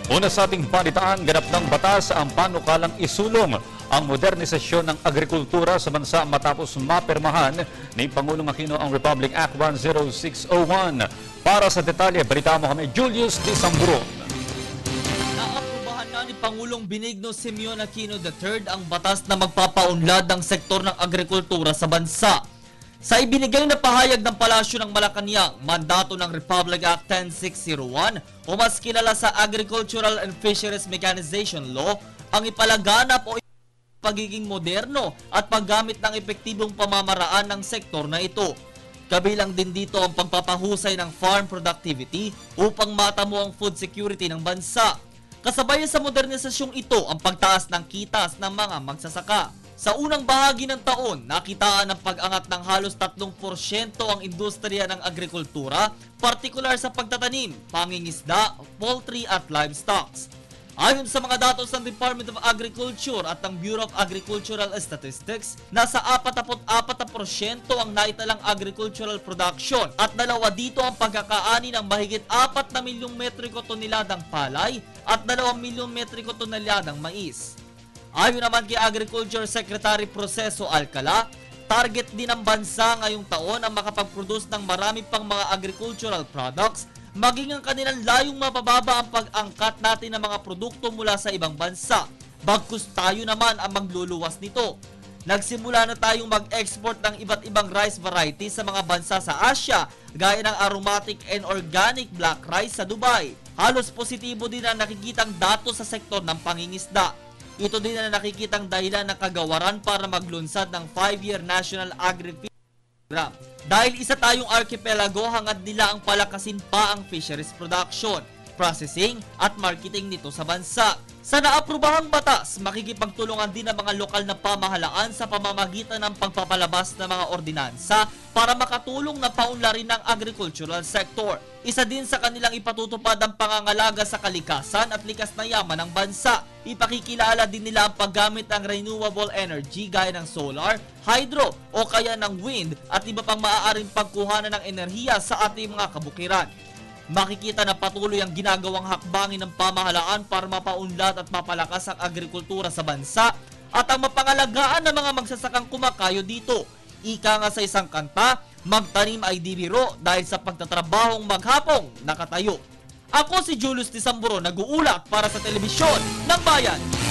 Una sa ating balitaan, ganap ng batas ang panukalang isulong ang modernisasyon ng agrikultura sa bansa matapos mapirmahan ni Pangulong Aquino ang Republic Act 10601. Para sa detalye, balita mo kami, Julius D. Sambron. Naaprubahan na ni Pangulong Benigno Simeon Aquino III ang batas na magpapaunlad ng sektor ng agrikultura sa bansa. Sa ibinigay na pahayag ng Palasyo ng Malacanang, mandato ng Republic Act 10601 o mas kilala sa Agricultural and Fisheries Mechanization Law ang ipalaganap o pagiging moderno at paggamit ng epektibong pamamaraan ng sektor na ito. Kabilang din dito ang pagpapahusay ng farm productivity upang matamo ang food security ng bansa. Kasabay sa modernisasyong ito ang pagtaas ng kitas ng mga magsasaka. Sa unang bahagi ng taon, nakitaan ang pag-angat ng halos 3% ang industriya ng agrikultura, partikular sa pagtatanim, pangingisda, poultry at livestock. Ayon sa mga datos ng Department of Agriculture at ng Bureau of Agricultural Statistics, nasa 44% ang naitalang agricultural production at dalawa dito ang pagkakaani ng mahigit 4 na milyong metriko toneladang palay at 2 milyong metriko toneladang mais. Ayon naman kay Agriculture Secretary Proceso Alcala, target din ng bansa ngayong taon ang makapag-produce ng marami pang mga agricultural products, maging ang kanilang layong mapababa ang pag-angkat natin ng mga produkto mula sa ibang bansa. Bagkus tayo naman ang magluluwas nito. Nagsimula na tayong mag-export ng iba't ibang rice varieties sa mga bansa sa Asia, gaya ng aromatic and organic black rice sa Dubai. Halos positibo din ang nakikitang datos sa sektor ng pangingisda. Ito din ang nakikitang dahilan ng kagawaran para maglunsad ng 5-year National Agri-Fisheries Program. Dahil isa tayong archipelago, hangad nila ang palakasin pa ang fisheries production, processing at marketing nito sa bansa. Sa naaprubahang batas, makikipagtulungan din ang mga lokal na pamahalaan sa pamamagitan ng pagpapalabas ng mga ordinansa para makatulong na paunlarin ng agricultural sector. Isa din sa kanilang ipatutupad ang pangangalaga sa kalikasan at likas na yaman ng bansa. Ipakikilala din nila ang paggamit ng renewable energy gaya ng solar, hydro o kaya ng wind at iba pang maaaring pagkuhanan ng enerhiya sa ating mga kabukiran. Makikita na patuloy ang ginagawang hakbangin ng pamahalaan para mapaunlad at mapalakas ang agrikultura sa bansa at ang mapangalagaan ng mga magsasakang kumakayo dito. Ika nga sa isang kanta, magtanim ay di biro dahil sa pagtatrabahong maghapong nakatayo. Ako si Julius D. Sambron, nag-uulat para sa Telebisyon ng Bayan.